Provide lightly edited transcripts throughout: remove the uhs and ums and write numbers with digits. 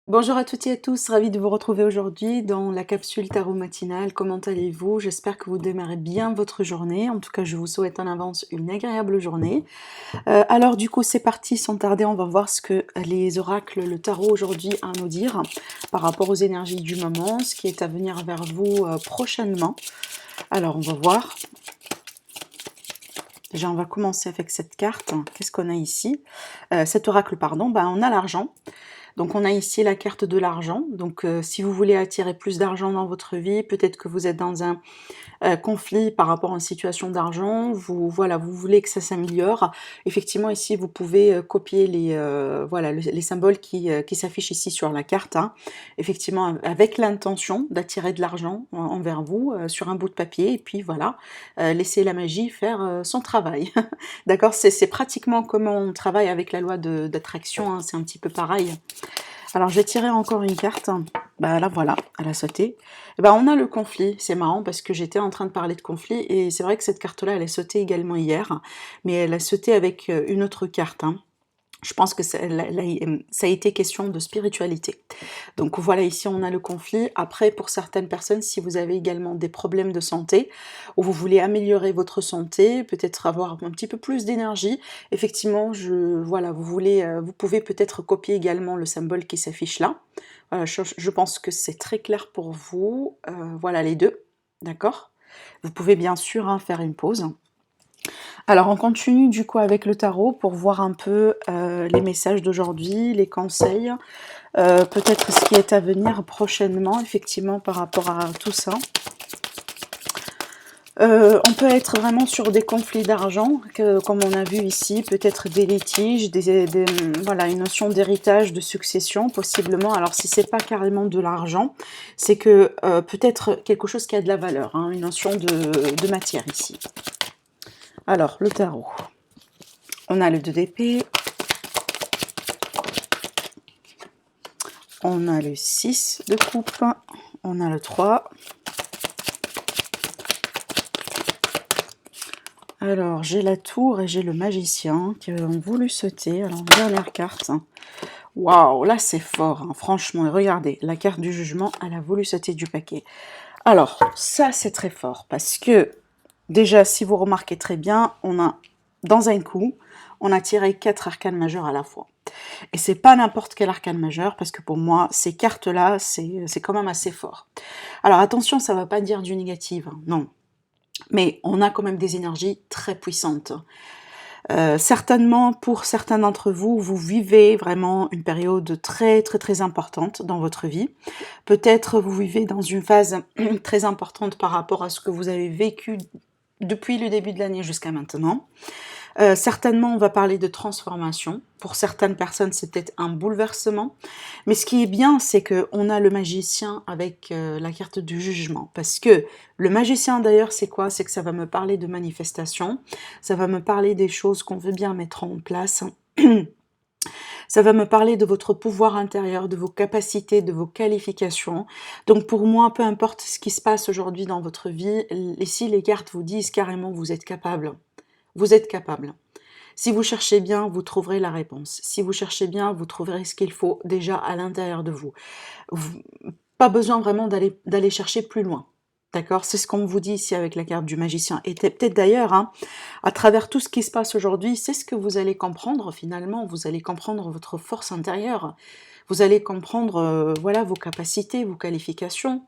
Bonjour à toutes et à tous, ravie de vous retrouver aujourd'hui dans la capsule tarot matinale. Comment allez-vous? J'espère que vous démarrez bien votre journée. En tout cas, je vous souhaite en avance une agréable journée. Alors du coup, c'est parti, sans tarder, on va voir ce que les oracles, le tarot aujourd'hui a à nous dire par rapport aux énergies du moment, ce qui est à venir vers vous prochainement. Alors, on va voir. Déjà, on va commencer avec cette carte. Qu'est-ce qu'on a ici? Cet oracle, pardon. On a l'argent. Donc on a ici la carte de l'argent. Donc si vous voulez attirer plus d'argent dans votre vie, peut-être que vous êtes dans un conflit par rapport à une situation d'argent, vous voulez que ça s'améliore. Effectivement, ici vous pouvez copier les symboles qui s'affichent ici sur la carte, hein. Effectivement, avec l'intention d'attirer de l'argent envers vous sur un bout de papier, et puis voilà, laisser la magie faire son travail. D'accord, c'est pratiquement comment on travaille avec la loi d'attraction, hein, c'est un petit peu pareil. Alors, je vais tirer encore une carte. Là, voilà, elle a sauté. On a le conflit. C'est marrant parce que j'étais en train de parler de conflit et c'est vrai que cette carte-là, elle a sauté également hier, mais elle a sauté avec une autre carte, hein. Je pense que ça a été question de spiritualité. Donc voilà, ici on a le conflit. Après, pour certaines personnes, si vous avez également des problèmes de santé, ou vous voulez améliorer votre santé, peut-être avoir un petit peu plus d'énergie, effectivement, vous pouvez peut-être copier également le symbole qui s'affiche là. Voilà, je pense que c'est très clair pour vous. Voilà les deux, d'accord? Vous pouvez bien sûr, hein, faire une pause. Alors on continue du coup avec le tarot pour voir un peu les messages d'aujourd'hui, les conseils, peut-être ce qui est à venir prochainement, effectivement, par rapport à tout ça. On peut être vraiment sur des conflits d'argent, comme on a vu ici, peut-être des litiges, voilà, une notion d'héritage, de succession, possiblement. Alors si c'est pas carrément de l'argent, c'est que peut-être quelque chose qui a de la valeur, hein, une notion de matière ici. Alors, le tarot. On a le 2 d'épée. On a le 6 de coupe. On a le 3. Alors, j'ai la tour et j'ai le magicien qui ont voulu sauter. Alors, dernière carte. Waouh, là c'est fort, hein. Franchement, regardez, la carte du jugement, elle a voulu sauter du paquet. Alors, ça c'est très fort parce que, déjà, si vous remarquez très bien, on a, dans un coup, on a tiré 4 arcanes majeures à la fois. Et c'est pas n'importe quel arcane majeur, parce que pour moi, ces cartes-là, c'est quand même assez fort. Alors attention, ça va pas dire du négatif, hein, non. Mais on a quand même des énergies très puissantes. Certainement, pour certains d'entre vous, vous vivez vraiment une période très très très importante dans votre vie. Peut-être vous vivez dans une phase très importante par rapport à ce que vous avez vécu depuis le début de l'année jusqu'à maintenant. Certainement, on va parler de transformation. Pour certaines personnes, c'est peut-être un bouleversement. Mais ce qui est bien, c'est qu'on a le magicien avec la carte du jugement. Parce que le magicien, d'ailleurs, c'est quoi? C'est que ça va me parler de manifestation. Ça va me parler des choses qu'on veut bien mettre en place. Ça va me parler de votre pouvoir intérieur, de vos capacités, de vos qualifications. Donc pour moi, peu importe ce qui se passe aujourd'hui dans votre vie, ici les cartes vous disent carrément que vous êtes capable. Vous êtes capable. Si vous cherchez bien, vous trouverez la réponse. Si vous cherchez bien, vous trouverez ce qu'il faut déjà à l'intérieur de vous. Pas besoin vraiment d'aller chercher plus loin. D'accord? C'est ce qu'on vous dit ici avec la carte du magicien. Et peut-être d'ailleurs, hein, à travers tout ce qui se passe aujourd'hui, c'est ce que vous allez comprendre finalement. Vous allez comprendre votre force intérieure. Vous allez comprendre voilà, vos capacités, vos qualifications.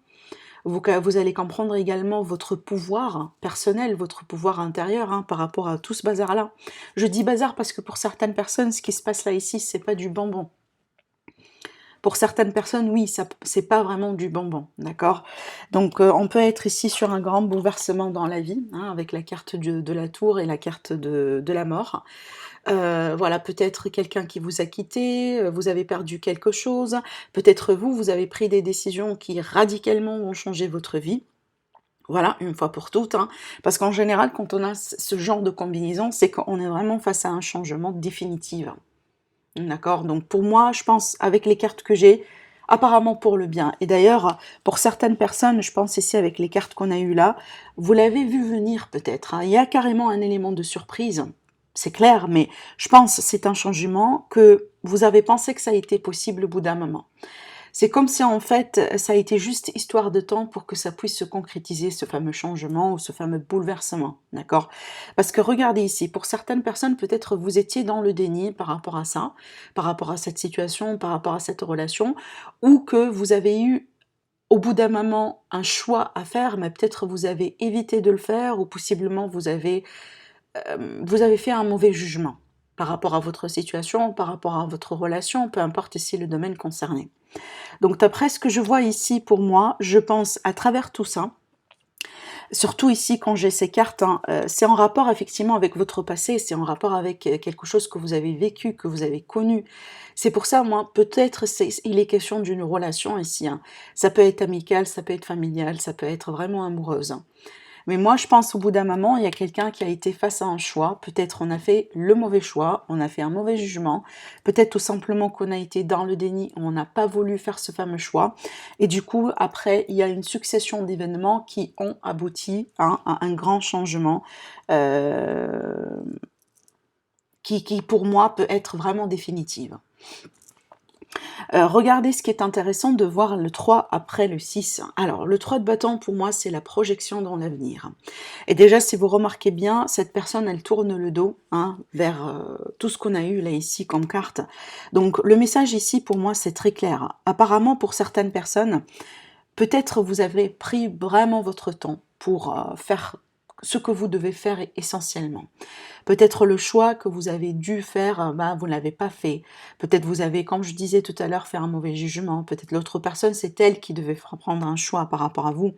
Vous allez comprendre également votre pouvoir personnel, votre pouvoir intérieur, hein, par rapport à tout ce bazar-là. Je dis bazar parce que pour certaines personnes, ce qui se passe là ici, c'est pas du bonbon. Pour certaines personnes, oui, ça c'est pas vraiment du bonbon, d'accord? Donc on peut être ici sur un grand bouleversement dans la vie, hein, avec la carte de la tour et la carte de la mort. Voilà, peut-être quelqu'un qui vous a quitté, vous avez perdu quelque chose, peut-être vous, vous avez pris des décisions qui radicalement ont changé votre vie. Voilà, une fois pour toutes, hein, parce qu'en général, quand on a ce genre de combinaison, c'est qu'on est vraiment face à un changement définitif. D'accord? Donc pour moi, je pense, avec les cartes que j'ai, apparemment pour le bien. Et d'ailleurs, pour certaines personnes, je pense ici avec les cartes qu'on a eues là, vous l'avez vu venir peut-être, hein, il y a carrément un élément de surprise. c'est clair, mais je pense que c'est un changement que vous avez pensé que ça a été possible au bout d'un moment. C'est comme si en fait, ça a été juste histoire de temps pour que ça puisse se concrétiser, ce fameux changement ou ce fameux bouleversement, d'accord? Parce que regardez ici, pour certaines personnes, peut-être vous étiez dans le déni par rapport à ça, par rapport à cette situation, par rapport à cette relation, ou que vous avez eu au bout d'un moment un choix à faire, mais peut-être vous avez évité de le faire, ou possiblement vous avez fait un mauvais jugement par rapport à votre situation, par rapport à votre relation, peu importe ici le domaine concerné. Donc d'après ce que je vois ici pour moi, je pense à travers tout ça, surtout ici quand j'ai ces cartes, hein, c'est en rapport effectivement avec votre passé, c'est en rapport avec quelque chose que vous avez vécu, que vous avez connu. C'est pour ça, moi, peut-être il est question d'une relation ici, hein. Ça peut être amical, ça peut être familial, ça peut être vraiment amoureuse, hein. Mais moi, je pense au bout d'un moment, il y a quelqu'un qui a été face à un choix. Peut-être on a fait le mauvais choix, on a fait un mauvais jugement. Peut-être tout simplement qu'on a été dans le déni, on n'a pas voulu faire ce fameux choix. Et du coup, après, il y a une succession d'événements qui ont abouti, hein, à un grand changement euh, qui, pour moi, peut être vraiment définitive. Regardez ce qui est intéressant de voir le 3 après le 6. Alors, le 3 de bâton, pour moi, c'est la projection dans l'avenir. Et déjà, si vous remarquez bien, cette personne, elle tourne le dos, hein, vers tout ce qu'on a eu là ici comme carte. Donc, le message ici, pour moi, c'est très clair. Apparemment, pour certaines personnes, peut-être vous avez pris vraiment votre temps pour faire ce que vous devez faire essentiellement. Peut-être le choix que vous avez dû faire, bah, vous ne l'avez pas fait. Peut-être vous avez, comme je disais tout à l'heure, fait un mauvais jugement. Peut-être l'autre personne, c'est elle qui devait prendre un choix par rapport à vous.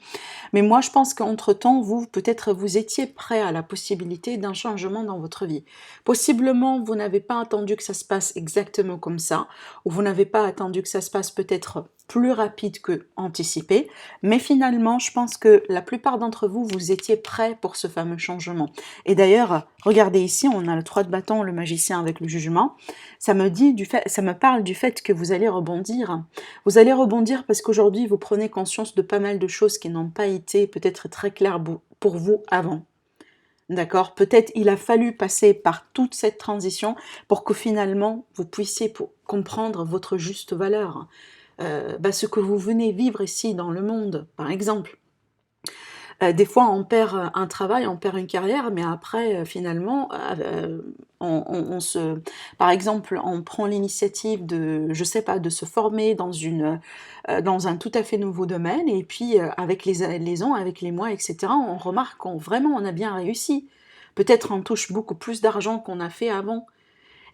Mais moi, je pense qu'entre-temps, vous, peut-être vous étiez prêt à la possibilité d'un changement dans votre vie. Possiblement, vous n'avez pas attendu que ça se passe exactement comme ça, ou vous n'avez pas attendu que ça se passe peut-être plus rapide que anticipé, mais finalement, je pense que la plupart d'entre vous, vous étiez prêts pour ce fameux changement. Et d'ailleurs, regardez ici, on a le 3 de bâton, le magicien avec le jugement. Ça me parle du fait que vous allez rebondir. Vous allez rebondir parce qu'aujourd'hui, vous prenez conscience de pas mal de choses qui n'ont pas été peut-être très claires pour vous avant. D'accord? Peut-être il a fallu passer par toute cette transition pour que finalement, vous puissiez comprendre votre juste valeur. Ce que vous venez vivre ici dans le monde, par exemple. Des fois, on perd un travail, on perd une carrière, mais après, finalement, par exemple, on prend l'initiative de, je sais pas, de se former dans un tout à fait nouveau domaine, et puis avec les ans, avec les mois, etc., on remarque qu'on vraiment on a bien réussi. Peut-être on touche beaucoup plus d'argent qu'on a fait avant.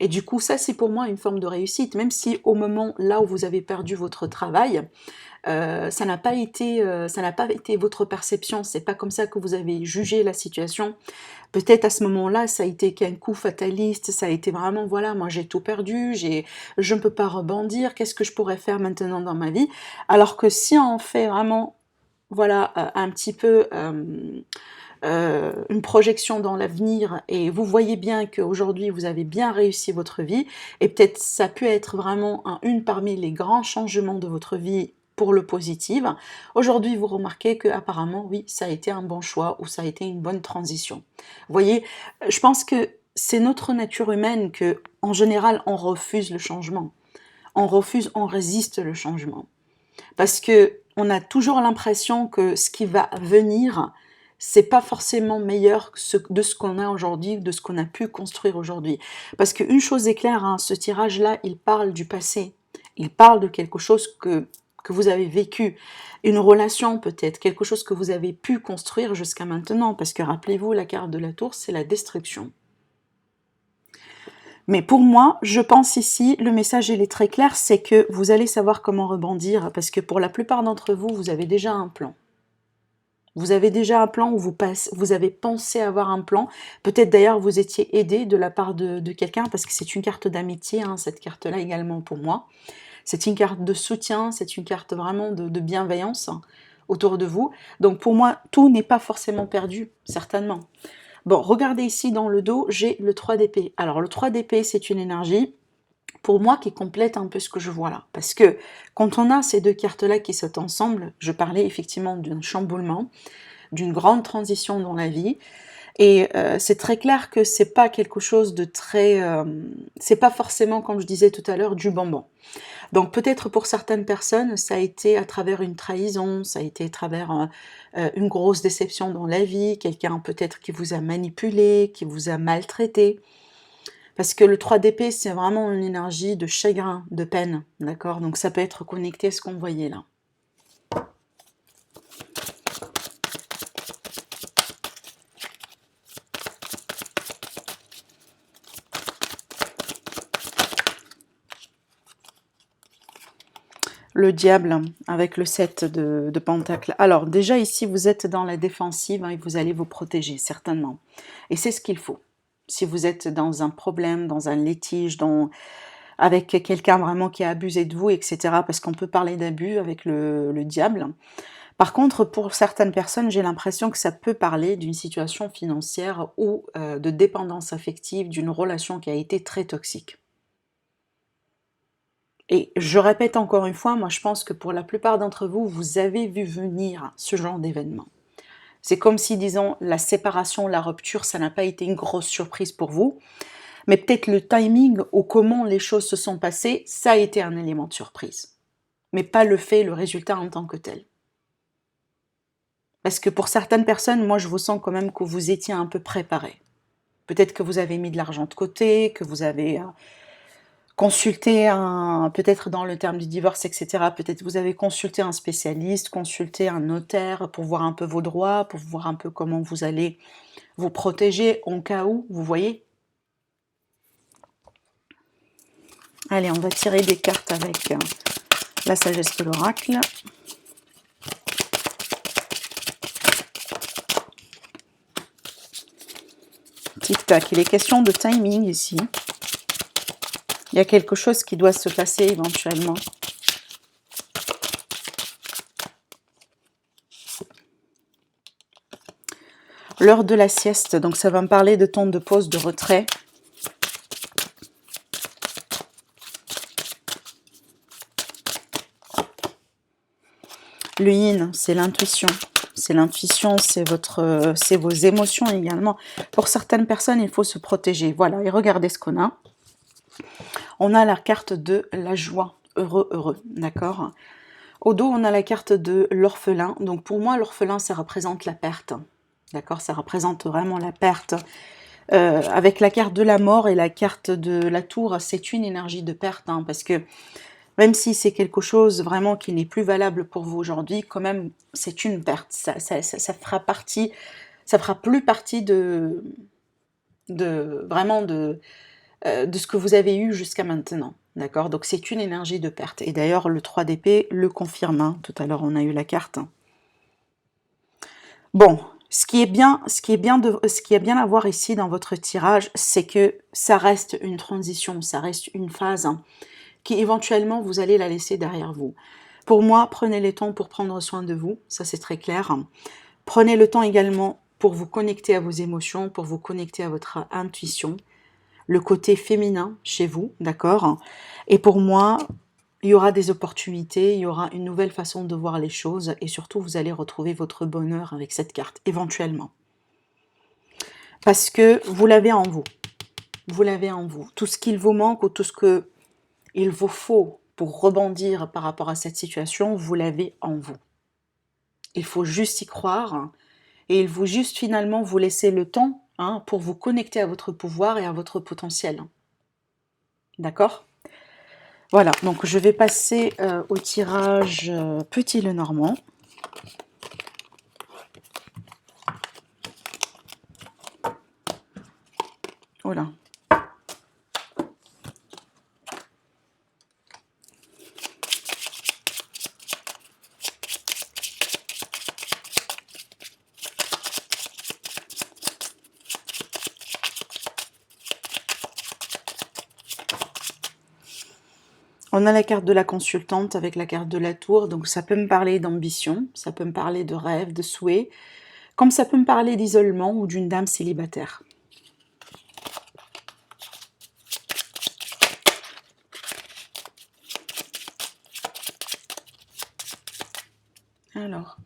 Et du coup, ça, c'est pour moi une forme de réussite, même si au moment là où vous avez perdu votre travail, ça n'a pas été votre perception, c'est pas comme ça que vous avez jugé la situation. Peut-être à ce moment-là, ça a été qu'un coup fataliste, ça a été vraiment, voilà, moi j'ai tout perdu, je ne peux pas rebondir, qu'est-ce que je pourrais faire maintenant dans ma vie? Alors que si on fait vraiment, voilà, un petit peu une projection dans l'avenir et vous voyez bien qu'aujourd'hui vous avez bien réussi votre vie et peut-être ça peut être vraiment une parmi les grands changements de votre vie pour le positif. Aujourd'hui, vous remarquez que apparemment, oui, ça a été un bon choix ou ça a été une bonne transition. Vous voyez, je pense que c'est notre nature humaine que, en général, on refuse le changement. On résiste le changement. Parce que on a toujours l'impression que ce qui va venir, c'est pas forcément meilleur de ce qu'on a aujourd'hui, de ce qu'on a pu construire aujourd'hui. Parce qu'une chose est claire, hein, ce tirage-là, il parle du passé. Il parle de quelque chose que vous avez vécu, une relation peut-être, quelque chose que vous avez pu construire jusqu'à maintenant. Parce que rappelez-vous, la carte de la tour, c'est la destruction. Mais pour moi, je pense ici, le message il est très clair, c'est que vous allez savoir comment rebondir, parce que pour la plupart d'entre vous, vous avez déjà un plan. Vous avez déjà un plan où vous avez pensé avoir un plan. Peut-être d'ailleurs vous étiez aidé de la part de quelqu'un, parce que c'est une carte d'amitié, hein, cette carte-là également pour moi. C'est une carte de soutien, c'est une carte vraiment de bienveillance, hein, autour de vous. Donc pour moi, tout n'est pas forcément perdu, certainement. Bon, regardez ici dans le dos, j'ai le 3 d'épée. Alors le 3 d'épée, c'est une énergie, pour moi, qui complète un peu ce que je vois là. Parce que quand on a ces deux cartes-là qui sautent ensemble, je parlais effectivement d'un chamboulement, d'une grande transition dans la vie, Et c'est très clair que c'est pas quelque chose de très... c'est pas forcément, comme je disais tout à l'heure, du bonbon. Donc peut-être pour certaines personnes, ça a été à travers une trahison, ça a été à travers une grosse déception dans la vie, quelqu'un peut-être qui vous a manipulé, qui vous a maltraité. Parce que le 3 d'épée, c'est vraiment une énergie de chagrin, de peine, d'accord? Donc ça peut être connecté à ce qu'on voyait là. Le diable avec le 7 de Pentacle. Alors déjà ici, vous êtes dans la défensive, hein, et vous allez vous protéger, certainement. Et c'est ce qu'il faut. Si vous êtes dans un problème, dans un litige, avec quelqu'un vraiment qui a abusé de vous, etc. Parce qu'on peut parler d'abus avec le diable. Par contre, pour certaines personnes, j'ai l'impression que ça peut parler d'une situation financière ou de dépendance affective, d'une relation qui a été très toxique. Et je répète encore une fois, moi je pense que pour la plupart d'entre vous, vous avez vu venir ce genre d'événement. C'est comme si, disons, la séparation, la rupture, ça n'a pas été une grosse surprise pour vous, mais peut-être le timing ou comment les choses se sont passées, ça a été un élément de surprise. Mais pas le fait, le résultat en tant que tel. Parce que pour certaines personnes, moi je vous sens quand même que vous étiez un peu préparé. Peut-être que vous avez mis de l'argent de côté, que vous avez consulté peut-être dans le terme du divorce, etc. Peut-être vous avez consulté un spécialiste, consulté un notaire pour voir un peu vos droits, pour voir un peu comment vous allez vous protéger en cas où, vous voyez. Allez, on va tirer des cartes avec la sagesse de l'oracle. Tic-tac, il est question de timing ici. Il y a quelque chose qui doit se passer éventuellement. L'heure de la sieste, donc ça va me parler de temps de pause, de retrait. Le yin, c'est l'intuition. C'est l'intuition, c'est vos émotions également. Pour certaines personnes, il faut se protéger. Voilà, et regardez ce qu'on a. On a la carte de la joie, heureux, heureux, d'accord? Au dos, on a la carte de l'orphelin. Donc pour moi, l'orphelin, ça représente la perte. D'accord? Ça représente vraiment la perte. Avec la carte de la mort et la carte de la tour, c'est une énergie de perte, hein, parce que même si c'est quelque chose vraiment qui n'est plus valable pour vous aujourd'hui, quand même, c'est une perte. Ça fera partie, ça fera plus partie vraiment de ce que vous avez eu jusqu'à maintenant. D'accord? Donc c'est une énergie de perte. Et d'ailleurs, le 3 d'épée le confirme, hein. Tout à l'heure, on a eu la carte. Bon, ce qui est bien à voir ici dans votre tirage, c'est que ça reste une transition, ça reste une phase, hein, qui éventuellement vous allez la laisser derrière vous. Pour moi, prenez le temps pour prendre soin de vous, ça c'est très clair. Prenez le temps également pour vous connecter à vos émotions, pour vous connecter à votre intuition, le côté féminin chez vous, d'accord? Et pour moi, il y aura des opportunités, il y aura une nouvelle façon de voir les choses et surtout vous allez retrouver votre bonheur avec cette carte, éventuellement. Parce que vous l'avez en vous. Vous l'avez en vous. Tout ce qu'il vous manque ou tout ce qu'il vous faut pour rebondir par rapport à cette situation, vous l'avez en vous. Il faut juste y croire et il faut juste finalement vous laisser le temps, hein, pour vous connecter à votre pouvoir et à votre potentiel. D'accord ? Voilà, donc je vais passer au tirage Petit Lenormand. Voilà. On a la carte de la consultante avec la carte de la tour, donc ça peut me parler d'ambition, ça peut me parler de rêve, de souhait, comme ça peut me parler d'isolement ou d'une dame célibataire. Alors.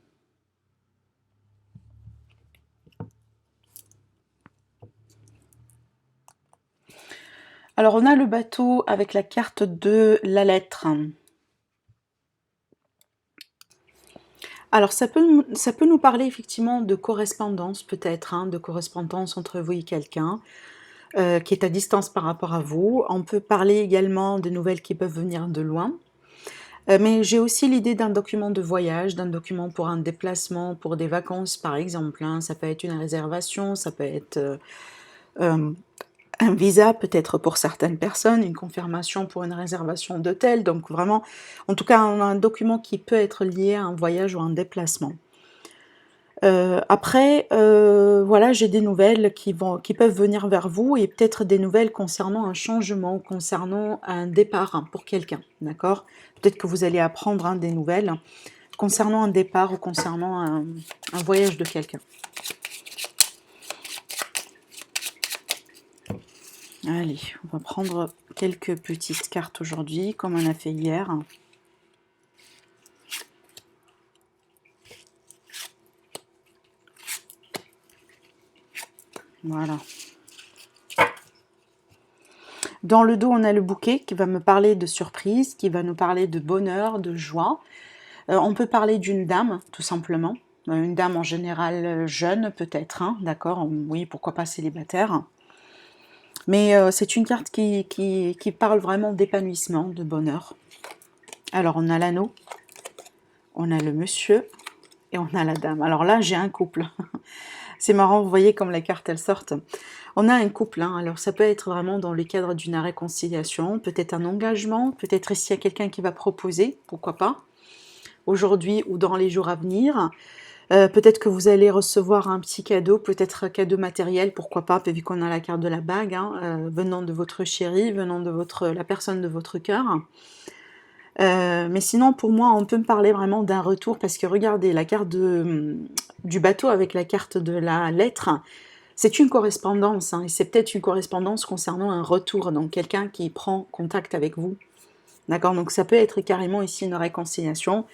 Alors, on a le bateau avec la carte de la lettre. Alors, ça peut nous parler effectivement de correspondance, peut-être, hein, de correspondance entre vous et quelqu'un qui est à distance par rapport à vous. On peut parler également de nouvelles qui peuvent venir de loin. Mais j'ai aussi l'idée d'un document de voyage, d'un document pour un déplacement, pour des vacances par exemple, hein. Ça peut être une réservation, ça peut être euh, un visa peut-être pour certaines personnes, une confirmation pour une réservation d'hôtel. Donc vraiment, en tout cas, on a un document qui peut être lié à un voyage ou un déplacement. Après, voilà, j'ai des nouvelles qui peuvent venir vers vous et peut-être des nouvelles concernant un changement, concernant un départ hein, pour quelqu'un, d'accord? Peut-être que vous allez apprendre hein, des nouvelles concernant un départ ou concernant un voyage de quelqu'un. Allez, on va prendre quelques petites cartes aujourd'hui, comme on a fait hier. Voilà. Dans le dos, on a le bouquet qui va me parler de surprise, qui va nous parler de bonheur, de joie. On peut parler d'une dame, tout simplement. Une dame en général jeune, peut-être, hein, d'accord? Oui, pourquoi pas célibataire. Mais c'est une carte qui parle vraiment d'épanouissement, de bonheur. Alors, on a l'anneau, on a le monsieur et on a la dame. Alors là, j'ai un couple. C'est marrant, vous voyez comme les cartes, elles sortent. On a un couple, hein. Alors ça peut être vraiment dans le cadre d'une réconciliation, peut-être un engagement, peut-être s'il y a quelqu'un qui va proposer, pourquoi pas, aujourd'hui ou dans les jours à venir. Peut-être que vous allez recevoir un petit cadeau, peut-être un cadeau matériel, pourquoi pas, vu qu'on a la carte de la bague, hein, venant de votre chéri, venant de la personne de votre cœur. Mais sinon, pour moi, on peut me parler vraiment d'un retour, parce que regardez, la carte du bateau avec la carte de la lettre, c'est une correspondance, hein, et c'est peut-être une correspondance concernant un retour, donc quelqu'un qui prend contact avec vous. D'accord? Donc ça peut être carrément ici une réconciliation,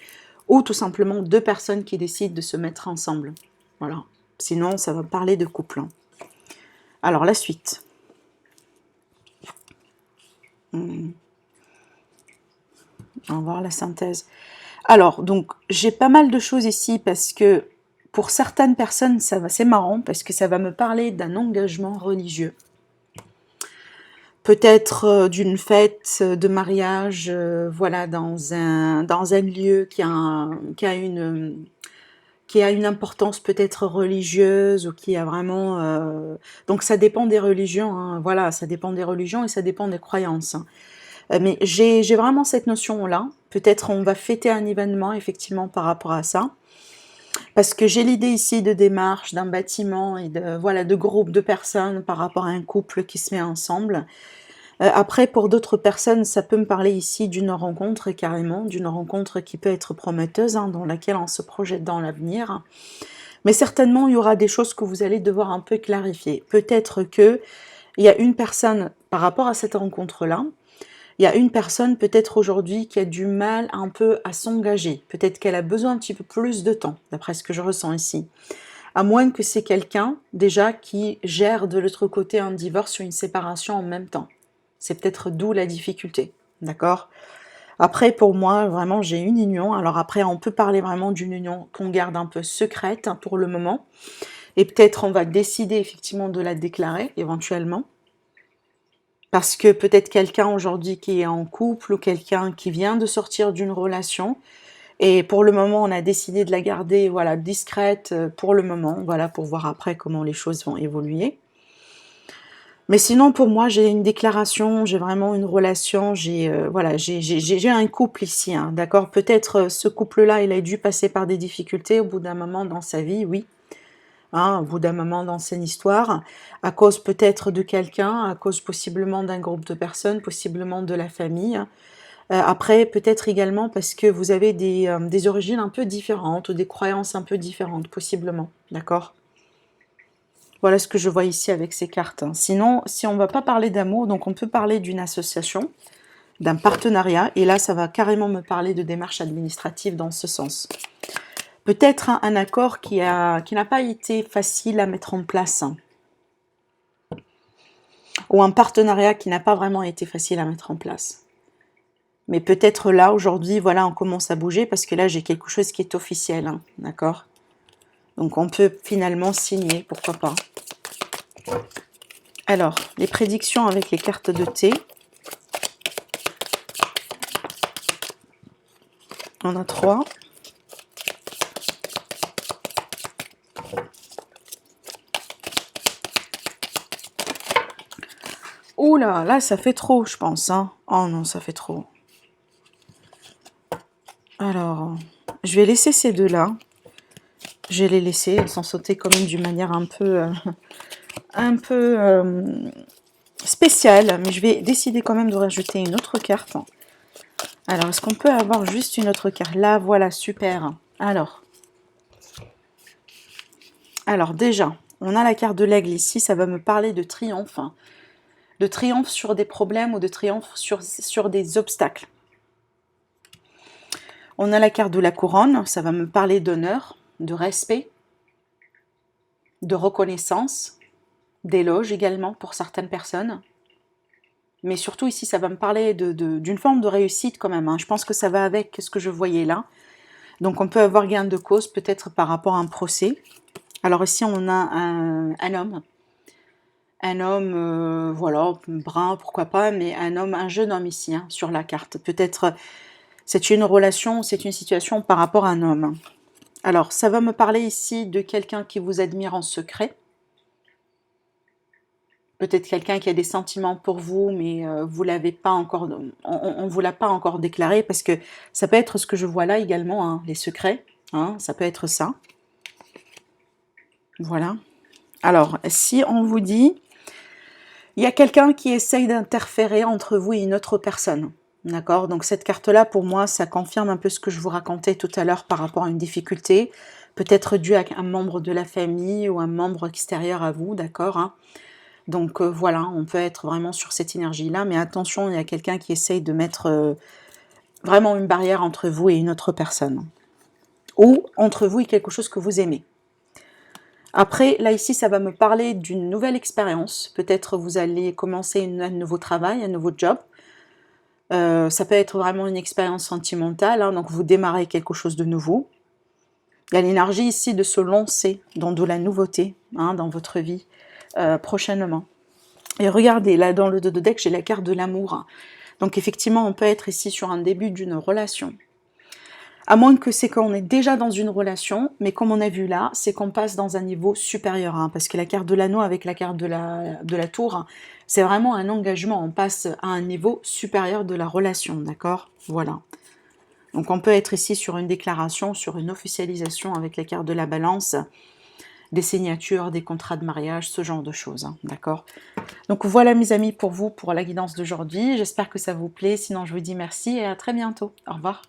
ou tout simplement deux personnes qui décident de se mettre ensemble. Voilà. Sinon, ça va parler de couple. Hein. Alors, la suite. On va voir la synthèse. Alors, donc, j'ai pas mal de choses ici parce que pour certaines personnes, c'est marrant parce que ça va me parler d'un engagement religieux. Peut-être d'une fête de mariage, voilà, dans un lieu qui a une importance peut-être religieuse ou qui a vraiment... Donc ça dépend des religions, hein, voilà, ça dépend des religions et ça dépend des croyances. Hein. Mais j'ai vraiment cette notion-là. Peut-être on va fêter un événement effectivement par rapport à ça. Parce que j'ai l'idée ici de démarche, d'un bâtiment et voilà, de groupe de personnes par rapport à un couple qui se met ensemble. Après, pour d'autres personnes, ça peut me parler ici d'une rencontre carrément, d'une rencontre qui peut être prometteuse, hein, dans laquelle on se projette dans l'avenir. Mais certainement, il y aura des choses que vous allez devoir un peu clarifier. Peut-être qu'il y a une personne, par rapport à cette rencontre-là, il y a une personne peut-être aujourd'hui qui a du mal un peu à s'engager. Peut-être qu'elle a besoin un petit peu plus de temps, d'après ce que je ressens ici. À moins que c'est quelqu'un déjà qui gère de l'autre côté un divorce ou une séparation en même temps. C'est peut-être d'où la difficulté, d'accord? Après, pour moi, vraiment, j'ai une union. Alors après, on peut parler vraiment d'une union qu'on garde un peu secrète hein, pour le moment. Et peut-être on va décider effectivement de la déclarer éventuellement. Parce que peut-être quelqu'un aujourd'hui qui est en couple ou quelqu'un qui vient de sortir d'une relation. Et pour le moment, on a décidé de la garder voilà, discrète pour le moment, voilà, pour voir après comment les choses vont évoluer. Mais sinon, pour moi, j'ai une déclaration, j'ai vraiment une relation, voilà, j'ai un couple ici, hein, d'accord? Peut-être ce couple-là, il a dû passer par des difficultés au bout d'un moment dans sa vie, oui. Hein, au bout d'un moment dans son histoire, à cause peut-être de quelqu'un, à cause possiblement d'un groupe de personnes, possiblement de la famille. Après, peut-être également parce que vous avez des origines un peu différentes ou des croyances un peu différentes, possiblement, d'accord? Voilà ce que je vois ici avec ces cartes. Sinon, si on ne va pas parler d'amour, donc on peut parler d'une association, d'un partenariat, et là, ça va carrément me parler de démarches administratives dans ce sens. Peut-être un accord qui n'a pas été facile à mettre en place. ou un partenariat qui n'a pas vraiment été facile à mettre en place. Mais peut-être là, aujourd'hui, voilà, on commence à bouger parce que là, j'ai quelque chose qui est officiel, hein, d'accord? Donc, on peut finalement signer, pourquoi pas. Alors, les prédictions avec les cartes de thé. On a 3. Ouh là, ça fait trop, je pense, hein. Oh non, ça fait trop. Alors, je vais laisser ces deux-là. Je vais les laisser, elles sont sautées quand même d'une manière un peu spéciale, mais je vais décider quand même de rajouter une autre carte. Alors, est-ce qu'on peut avoir juste une autre carte? Là, voilà, super. Alors déjà, on a la carte de l'aigle ici, ça va me parler de triomphe. De triomphe sur des problèmes ou de triomphe sur des obstacles. On a la carte de la couronne, ça va me parler d'honneur, de respect, de reconnaissance, d'éloge également pour certaines personnes. Mais surtout ici, ça va me parler d'une forme de réussite quand même, hein. Je pense que ça va avec ce que je voyais là. Donc on peut avoir gain de cause peut-être par rapport à un procès. Alors ici, on a un homme. Un homme, voilà, brun, pourquoi pas, mais un jeune homme ici, hein, sur la carte. Peut-être c'est une relation, c'est une situation par rapport à un homme. Alors, ça va me parler ici de quelqu'un qui vous admire en secret. Peut-être quelqu'un qui a des sentiments pour vous, mais vous l'avez pas encore, on vous l'a pas encore déclaré, parce que ça peut être ce que je vois là également, hein, les secrets, hein, ça peut être ça. Voilà. Alors, si on vous dit, il y a quelqu'un qui essaye d'interférer entre vous et une autre personne. D'accord? Donc cette carte-là, pour moi, ça confirme un peu ce que je vous racontais tout à l'heure par rapport à une difficulté, peut-être due à un membre de la famille ou un membre extérieur à vous, d'accord, hein? Donc voilà, on peut être vraiment sur cette énergie-là, mais attention, il y a quelqu'un qui essaye de mettre vraiment une barrière entre vous et une autre personne. Ou entre vous et quelque chose que vous aimez. Après, là ici, ça va me parler d'une nouvelle expérience. Peut-être vous allez commencer un nouveau travail, un nouveau job. Ça peut être vraiment une expérience sentimentale, hein, donc vous démarrez quelque chose de nouveau. Il y a l'énergie ici de se lancer dans de la nouveauté, hein, dans votre vie prochainement. Et regardez, là dans le dos de deck, j'ai la carte de l'amour. Donc effectivement, on peut être ici sur un début d'une relation. À moins que c'est qu'on est déjà dans une relation, mais comme on a vu là, c'est qu'on passe dans un niveau supérieur, hein, parce que la carte de l'anneau avec la carte de la tour, c'est vraiment un engagement, on passe à un niveau supérieur de la relation, d'accord? Voilà. Donc on peut être ici sur une déclaration, sur une officialisation avec la carte de la balance, des signatures, des contrats de mariage, ce genre de choses, hein, d'accord? Donc voilà mes amis pour vous, pour la guidance d'aujourd'hui, j'espère que ça vous plaît, sinon je vous dis merci et à très bientôt, au revoir.